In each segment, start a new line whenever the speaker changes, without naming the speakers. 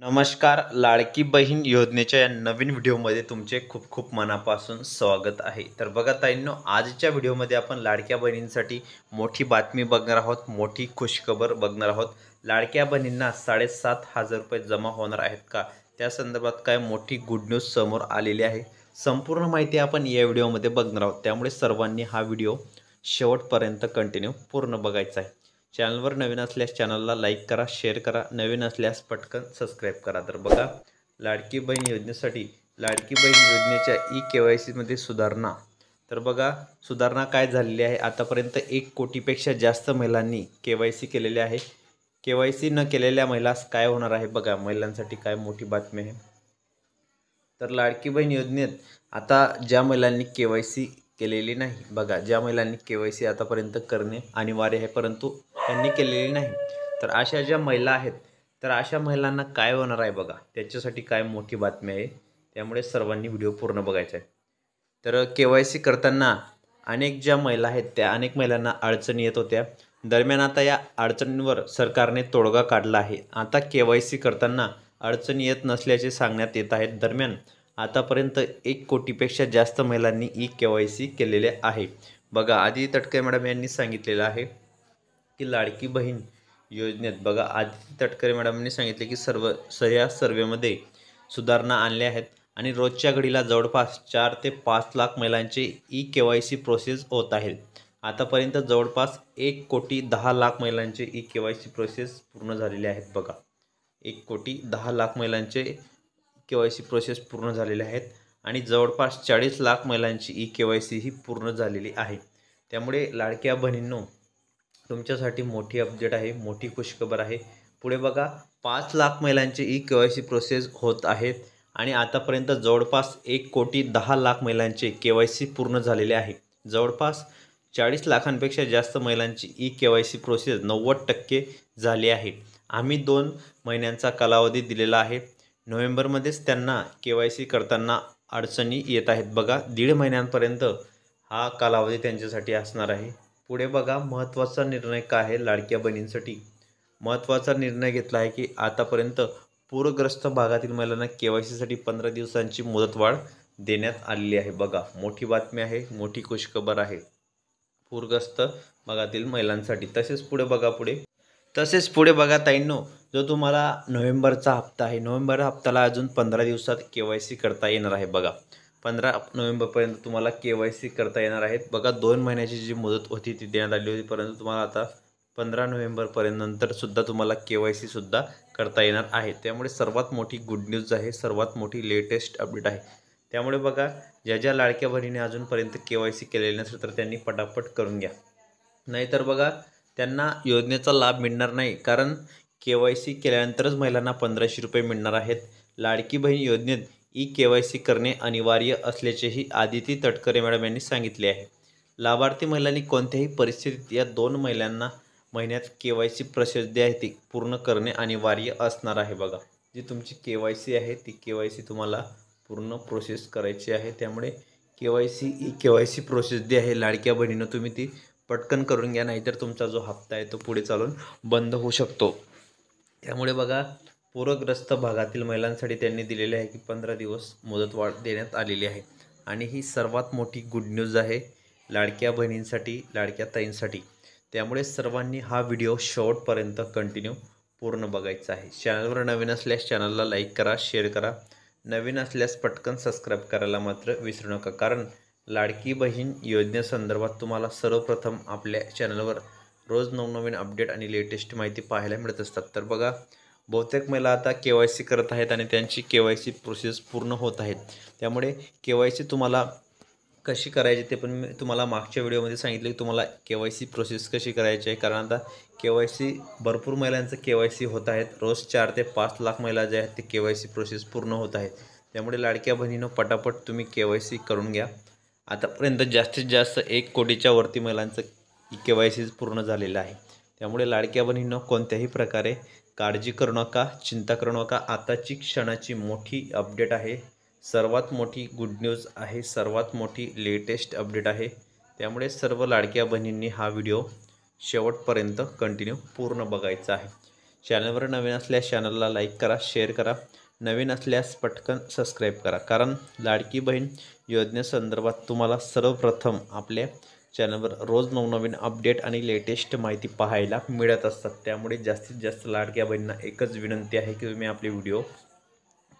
नमस्कार. लाडकी बहीण योजनेच्या या नवीन व्हिडिओमध्ये तुमचे खूप खूप मनापासून स्वागत आहे. तर बघा ताईंनो, आजच्या व्हिडिओमध्ये आपण लाडक्या बहिणींसाठी मोठी बातमी बघणार आहोत, मोठी खुशखबर बघणार आहोत. लाडक्या बहिणींना 7,500 रुपये जमा होणार आहेत का? त्या संदर्भात काय मोठी गुड न्यूज समोर आलेली आहे. संपूर्ण माहिती आपण या व्हिडिओमध्ये बघणार आहोत. त्यामुळे सर्वांनी हा व्हिडिओ शेवटपर्यंत कंटिन्यू पूर्ण बघायचा आहे. चॅनलवर नवीन असल्यास चॅनलला लाईक करा, शेअर करा. नवीन असल्यास पटकन सबस्क्राईब करा. तर बघा, लाडकी बहीण योजनेसाठी लाडकी बहीण योजनेच्या KYCमध्ये सुधारणा. तर बघा, सुधारणा काय झालेली आहे. आतापर्यंत 1 कोटीपेक्षा जास्त महिलांनी KYC केलेले आहे. KYC न केलेल्या महिलास काय होणार आहे बघा, महिलांसाठी काय मोठी बातमी आहे. तर लाडकी बहीण योजनेत आता ज्या महिलांनी KYC केलेली नाही, बघा, ज्या महिलांनी KYC आतापर्यंत करणे अनिवार्य आहे परंतु त्यांनी केलेली नाही, तर अशा ज्या महिला आहेत, तर अशा महिलांना काय होणार आहे बघा, त्याच्यासाठी काय मोठी बातमी आहे. त्यामुळे सर्वांनी व्हिडिओ पूर्ण बघायचा आहे. तर KYC करताना अनेक ज्या महिला आहेत त्या अनेक महिलांना अडचणी येत होत्या. दरम्यान आता या अडचणींवर सरकारने तोडगा काढला आहे. आता KYC करताना अडचणी येत नसल्याचे सांगण्यात येत आहेत. दरम्यान आतापर्यंत 1 कोटीपेक्षा जास्त महिलांनी KYC केलेले आहे. बघा, आदिती तटकरे मॅडम यांनी सांगितलेलं आहे की लाडकी बहीण योजनेत, बघा, आदिती तटकरे मॅडमनी सांगितले की या सर्वेमध्ये सुधारणा आणल्या आहेत आणि रोजच्या घडीला जवळपास 4 ते 5 लाख महिलांचे KYC प्रोसेस होत आहेत. आतापर्यंत जवळपास 1,10,00,000 महिलांचे KYC प्रोसेस पूर्ण झालेले आहेत. बघा, 1,10,00,000 महिलांचे KYC प्रोसेस पूर्ण झालेले आहेत आणि जवळपास 40 लाख महिलांची KYC ही पूर्ण झालेली आहे. त्यामुळे लाडक्या बहिणींनो, तुमच्यासाठी मोठी अपडेट आहे, मोठी खुशखबर आहे. पुढे बघा, 5 लाख महिलांची KYC प्रोसेस होत आहेत आणि आतापर्यंत जवळपास 1,10,00,000 महिलांचे KYC पूर्ण झालेले आहे. जवळपास 40 लाखांपेक्षा जास्त महिलांची KYC प्रोसेस 90% झाली आहे. आम्ही 2 महिन्यांचा कालावधी दिलेला आहे. नोव्हेंबरमध्येच त्यांना KYC करताना अडचणी येत आहेत. बघा, 1.5 महिन्यांपर्यंत हा कालावधी त्यांच्यासाठी असणार आहे. पुढे बघा, महत्त्वाचा निर्णय काय आहे लाडक्या बहिणींसाठी. महत्त्वाचा निर्णय घेतला आहे की आतापर्यंत पूरग्रस्त भागातील महिलांना KYCसाठी 15 दिवसांची मुदतवाढ देण्यात आलेली आहे. बघा, मोठी बातमी आहे, मोठी खुशखबर आहे पूरग्रस्त भागातील महिलांसाठी. तसेच पुढे बघा ताईंनो, जो तुम्हाला नोव्हेंबरचा हप्ता आहे, नोव्हेंबर हप्त्याला अजून 15 दिवसात KYC करता येणार आहे. बघा, 15 नोव्हेंबरपर्यंत तुम्हाला KYC करता येणार आहेत. बघा, 2 महिन्याची जी मुदत होती ती देण्यात आली होती, परंतु तुम्हाला आता 15 नोव्हेंबरपर्यंत नंतर सुद्धा तुम्हाला KYC सुद्धा करता येणार आहे. त्यामुळे सर्वात मोठी गुड न्यूज आहे, सर्वात मोठी लेटेस्ट अपडेट आहे. त्यामुळे बघा, ज्या लाडक्या बहिणीने अजूनपर्यंत KYC केलेले नसेल तर त्यांनी पटापट करून घ्या. नाहीतर बघा, त्यांना योजनेचा लाभ मिळणार नाही, कारण KYC केल्यानंतरच महिलांना 1,500 रुपये मिळणार आहेत. लाडकी बहीण योजनेत KYC करणे अनिवार्य असल्याचेही आदिती तटकरे मॅडम यांनी सांगितले आहे. लाभार्थी महिलांनी कोणत्याही परिस्थितीत या 2 महिन्यात KYC प्रोसेस जी आहे ती पूर्ण करणे अनिवार्य असणार आहे. बघा, जी तुमची KYC आहे ती KYC तुम्हाला पूर्ण प्रोसेस करायची आहे. त्यामुळे KYC प्रोसेस जी आहे लाडक्या बहिणीनं तुम्ही ती पटकन करून घ्या, नाहीतर तुमचा जो हप्ता आहे तो पुढे चालून बंद होऊ शकतो. त्यामुळे बघा, पूरग्रस्त भागातील महिलांसाठी त्यांनी दिलेले आहे की 15 दिवस मुदतवाढ देण्यात आलेली आहे आणि ही सर्वात मोठी गुड न्यूज आहे लाडक्या बहिणींसाठी, लाडक्या ताईंसाठी. त्यामुळे सर्वांनी हा व्हिडिओ शेवटपर्यंत कंटिन्यू पूर्ण बघायचा आहे. चॅनलवर नवीन असल्यास चॅनलला लाईक करा, शेअर करा. नवीन असल्यास पटकन सबस्क्राईब करायला मात्र विसरू नका, कारण लाडकी बहीण योजनेसंदर्भात तुम्हाला सर्वप्रथम आपल्या चॅनलवर रोज नवनवीन अपडेट आणि लेटेस्ट माहिती पाहायला मिळत असतात. तर बघा, बहुतेक महिला आता KYC करत आहेत आणि त्यांची KYC प्रोसेस पूर्ण होत आहेत. त्यामुळे KYC तुम्हाला कशी करायची ते पण मी तुम्हाला मागच्या व्हिडिओमध्ये सांगितले की तुम्हाला KYC प्रोसेस कशी करायची आहे, कारण आता KYC भरपूर महिलांचं KYC होत आहेत. रोज 4 ते 5 लाख महिला जे आहेत ते KYC प्रोसेस पूर्ण होत आहेत. त्यामुळे लाडक्या बहिणीनं पटापट तुम्ही KYC करून घ्या. आतापर्यंत जास्तीत जास्त 1 कोटीच्या वरती महिलांचं KYC पूर्ण झालेलं आहे. त्यामुळे लाडक्या बहिणीनं कोणत्याही प्रकारे काळजी करू नका, चिंता करू नका. आताची क्षणाची मोठी अपडेट आहे, सर्वात मोठी गुड न्यूज आहे, सर्वात मोठी लेटेस्ट अपडेट आहे. त्यामुळे सर्व लाडक्या बहिणींनी हा व्हिडिओ शेवटपर्यंत कंटिन्यू पूर्ण बघायचा आहे. चॅनलवर नवीन असल्यास चॅनलला लाईक करा, शेअर करा. नवीन असल्यास पटकन सबस्क्राईब करा. कारण लाडकी बहीण योजनेसंदर्भात तुम्हाला सर्वप्रथम आपल्या चॅनलवर रोज नवनवीन अपडेट आणि लेटेस्ट माहिती पाहायला मिळत असतात. त्यामुळे जास्तीत जास्त लाडक्या बहिणींना एकच विनंती आहे की तुम्ही आपले व्हिडिओ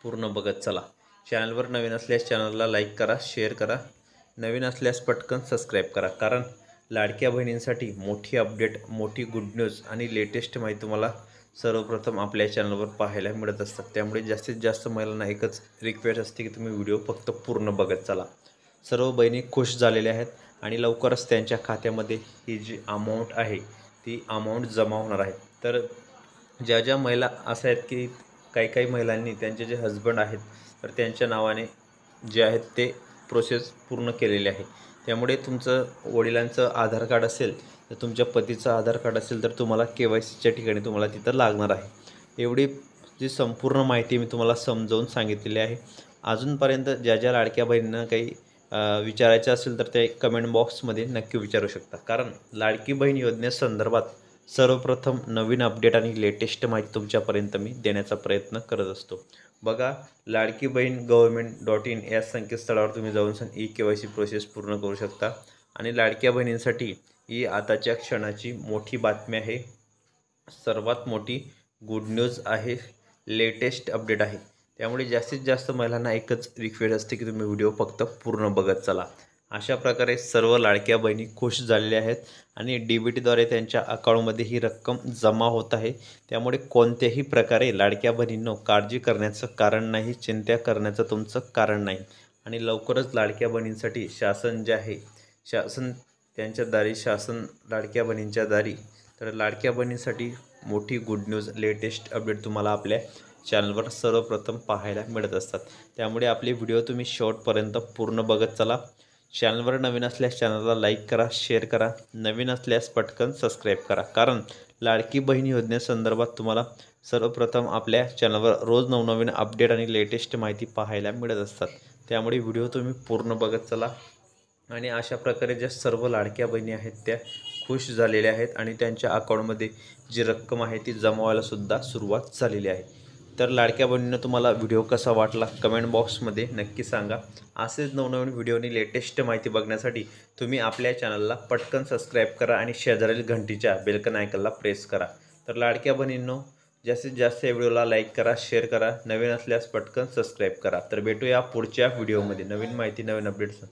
पूर्ण बघत चला. चॅनलवर नवीन असल्यास चॅनलला लाईक करा, शेअर करा. नवीन असल्यास पटकन सबस्क्राईब करा. कारण लाडक्या बहिणींसाठी मोठी अपडेट, मोठी गुड न्यूज आणि लेटेस्ट माहिती तुम्हाला सर्वप्रथम आपल्या चॅनलवर पाहायला मिळत असतात. त्यामुळे जास्तीत जास्त महिलांना एकच रिक्वेस्ट असते की तुम्ही व्हिडिओ फक्त पूर्ण बघत चला. सर्व बहिणी खुश झालेल्या आहेत आणि लवकरच त्यांच्या खात्यामध्ये ही जी अमाऊंट आहे ती अमाऊंट जमा होणार आहे. तर ज्या ज्या महिला अशा आहेत की काही महिलांनी त्यांचे जे हजबंड आहेत तर त्यांच्या नावाने जे आहेत ते प्रोसेस पूर्ण केलेली आहे. त्यामुळे तुमचं वडिलांचं आधार कार्ड असेल तर तुमच्या पतीचं आधार कार्ड असेल तर तुम्हाला KYCच्या ठिकाणी तुम्हाला तिथं लागणार आहे. एवढी जी संपूर्ण माहिती मी तुम्हाला समजावून सांगितलेली आहे. अजूनपर्यंत ज्या ज्या लाडक्या बहिणींना काही विचारायचं असेल तर ते कमेंट बॉक्समध्ये नक्की विचारू शकता. कारण लाडकी बहीण योजनेसंदर्भात सर्वप्रथम नवीन अपडेट आणि लेटेस्ट माहिती तुमच्यापर्यंत मी देण्याचा प्रयत्न करत असतो. बघा, लाडकी बहीण government.in या संकेतस्थळावर तुम्ही जाऊन KYC प्रोसेस पूर्ण करू शकता. आणि लाडक्या बहिणींसाठी ही आताच्या क्षणाची मोठी बातमी आहे. सर्वात मोठी गुड न्यूज आहे, लेटेस्ट अपडेट आहे. त्यामुळे जास्तीत जास्त महिलांना एकच रिक्वेस्ट असते की तुम्ही व्हिडिओ फक्त पूर्ण बघत चला. अशा प्रकारे सर्व लाडक्या बहिणी खुश झालेल्या आहेत आणि DBTद्वारे त्यांच्या अकाउंटमध्ये ही रक्कम जमा होत आहे. त्यामुळे कोणत्याही प्रकारे लाडक्या बहिणींनो काळजी करण्याचं कारण नाही, चिंता करण्याचं तुमचं कारण नाही. आणि लवकरच लाडक्या बहिणींसाठी शासन जे आहे, शासन त्यांच्या दारी, शासन लाडक्या बहिणींच्या दारी. तर लाडक्या बहिणींसाठी मोठी गुड न्यूज, लेटेस्ट अपडेट तुम्हाला आपल्या चॅनलवर सर्वप्रथम पाहायला मिळत असतात. त्यामुळे आपले व्हिडिओ तुम्ही शेवटपर्यंत पूर्ण बघत चला. चॅनलवर नवीन असल्यास चॅनलला लाईक करा, शेअर करा. नवीन असल्यास पटकन सबस्क्राईब करा. कारण लाडकी बहीण योजनेसंदर्भात तुम्हाला सर्वप्रथम आपल्या चॅनलवर रोज नवनवीन अपडेट आणि लेटेस्ट माहिती पाहायला मिळत असतात. त्यामुळे व्हिडिओ तुम्ही पूर्ण बघत चला. आणि अशा प्रकारे ज्या सर्व लाडक्या बहिणी आहेत त्या खुश झालेल्या आहेत आणि त्यांच्या अकाउंटमध्ये जी रक्कम आहे ती जमा व्हायला सुद्धा सुरुवात झालेली आहे. तर लाडक्या बहिणींनो तुम्हाला व्हिडिओ कसा वाटला कमेंट बॉक्समध्ये नक्की सांगा. असेच नवनवीन व्हिडिओनी लेटेस्ट माहिती बघण्यासाठी तुम्ही आपल्या चॅनलला पटकन सबस्क्राईब करा आणि शेजारील घंटीच्या बेलकन आयकनला प्रेस करा. तर लाडक्या बहिणींनो जास्तीत जास्त या व्हिडिओला लाईक करा, शेअर करा. नवीन असल्यास पटकन सबस्क्राईब करा. तर भेटूया पुढच्या व्हिडिओमध्ये नवीन माहिती, नवीन अपडेट्स.